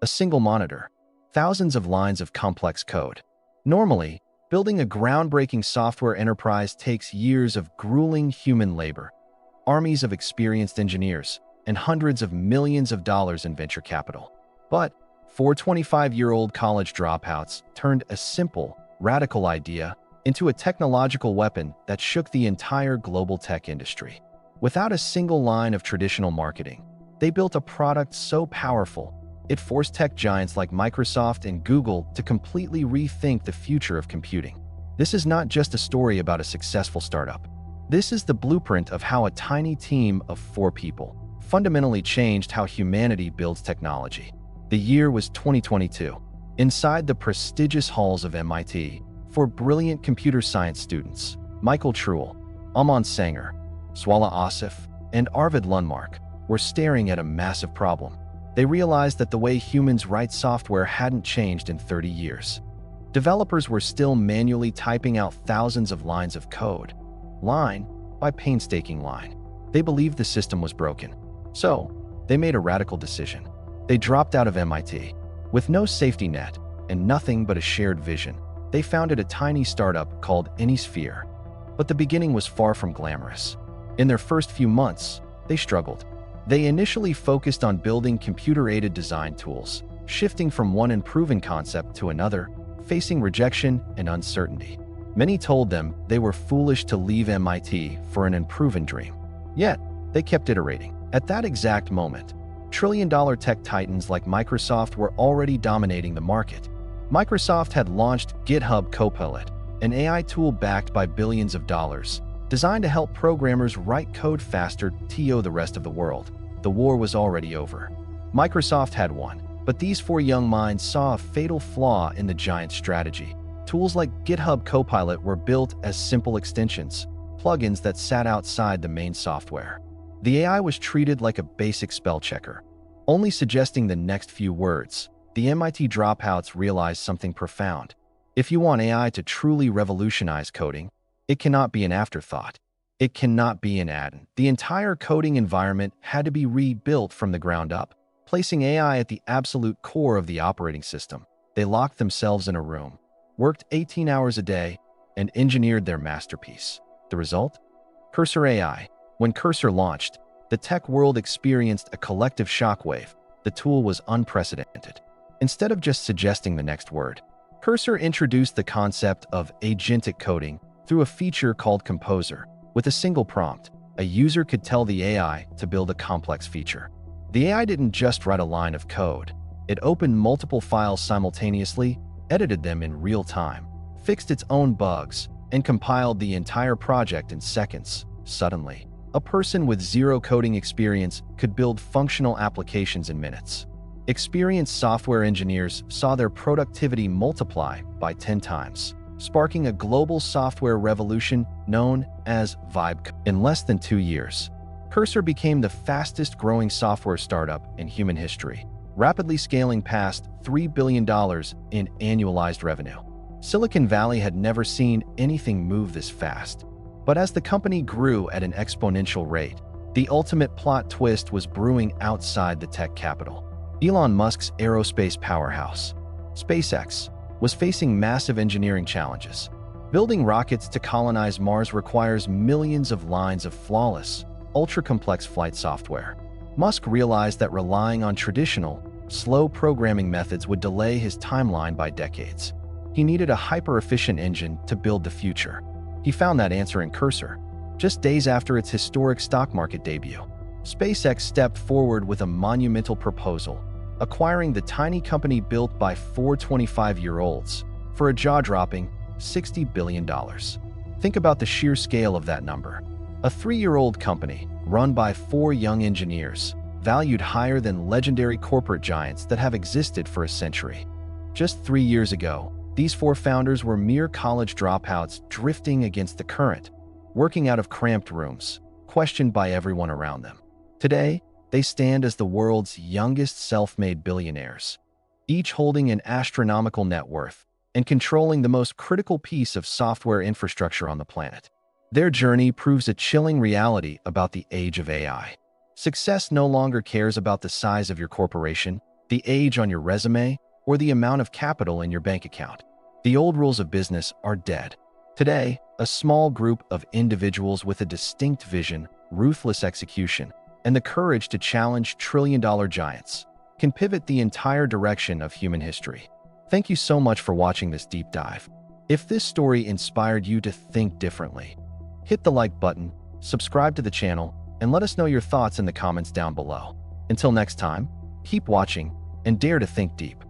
a single monitor, thousands of lines of complex code. Normally, building a groundbreaking software enterprise takes years of grueling human labor, armies of experienced engineers, and hundreds of millions of dollars in venture capital. But four 25-year-old college dropouts turned a simple, radical idea into a technological weapon that shook the entire global tech industry. Without a single line of traditional marketing, they built a product so powerful, it forced tech giants like Microsoft and Google to completely rethink the future of computing. This is not just a story about a successful startup. This is the blueprint of how a tiny team of 4 people fundamentally changed how humanity builds technology. The year was 2022. Inside the prestigious halls of MIT, 4 brilliant computer science students, Michael Truel, Aman Sanger, Swala Asif, and Arvid Lundmark, were staring at a massive problem. They realized that the way humans write software hadn't changed in 30 years. Developers were still manually typing out thousands of lines of code, line by painstaking line. They believed the system was broken. So, they made a radical decision. They dropped out of MIT. With no safety net and nothing but a shared vision, they founded a tiny startup called AnySphere. But the beginning was far from glamorous. In their first few months, they struggled. They initially focused on building computer-aided design tools, shifting from one unproven concept to another, facing rejection and uncertainty. Many told them they were foolish to leave MIT for an unproven dream. Yet, they kept iterating. At that exact moment, trillion-dollar tech titans like Microsoft were already dominating the market. Microsoft had launched GitHub Copilot, an AI tool backed by billions of dollars, designed to help programmers write code faster to the rest of the world. The war was already over. Microsoft had won, but these 4 young minds saw a fatal flaw in the giant strategy. Tools like GitHub Copilot were built as simple extensions, plugins that sat outside the main software. The AI was treated like a basic spell checker, only suggesting the next few words. The MIT dropouts realized something profound. If you want AI to truly revolutionize coding, it cannot be an afterthought. It cannot be an add-on. The entire coding environment had to be rebuilt from the ground up, placing AI at the absolute core of the operating system. They locked themselves in a room, worked 18 hours a day, and engineered their masterpiece. The result? Cursor AI. When Cursor launched, the tech world experienced a collective shockwave. The tool was unprecedented. Instead of just suggesting the next word, Cursor introduced the concept of agentic coding through a feature called Composer. With a single prompt, a user could tell the AI to build a complex feature. The AI didn't just write a line of code. It opened multiple files simultaneously, edited them in real time, fixed its own bugs, and compiled the entire project in seconds. Suddenly, a person with zero coding experience could build functional applications in minutes. Experienced software engineers saw their productivity multiply by 10 times, sparking a global software revolution known as Vibe. In less than 2 years, Cursor became the fastest-growing software startup in human history, rapidly scaling past $3 billion in annualized revenue. Silicon Valley had never seen anything move this fast. But as the company grew at an exponential rate, the ultimate plot twist was brewing outside the tech capital. Elon Musk's aerospace powerhouse, SpaceX, was facing massive engineering challenges. Building rockets to colonize Mars requires millions of lines of flawless, ultra-complex flight software. Musk realized that relying on traditional, slow programming methods would delay his timeline by decades. He needed a hyper-efficient engine to build the future. He found that answer in Cursor. Just days after its historic stock market debut, SpaceX stepped forward with a monumental proposal, acquiring the tiny company built by 4 25-year-olds for a jaw-dropping $60 billion. Think about the sheer scale of that number. A 3-year-old company, run by 4 young engineers, valued higher than legendary corporate giants that have existed for a century. Just 3 years ago, these 4 founders were mere college dropouts drifting against the current, working out of cramped rooms, questioned by everyone around them. Today, they stand as the world's youngest self-made billionaires, each holding an astronomical net worth and controlling the most critical piece of software infrastructure on the planet. Their journey proves a chilling reality about the age of AI. Success no longer cares about the size of your corporation, the age on your resume, or the amount of capital in your bank account. The old rules of business are dead. Today, a small group of individuals with a distinct vision, ruthless execution, and the courage to challenge trillion-dollar giants can pivot the entire direction of human history. Thank you so much for watching this deep dive. If this story inspired you to think differently, hit the like button, subscribe to the channel, and let us know your thoughts in the comments down below. Until next time, keep watching and dare to think deep.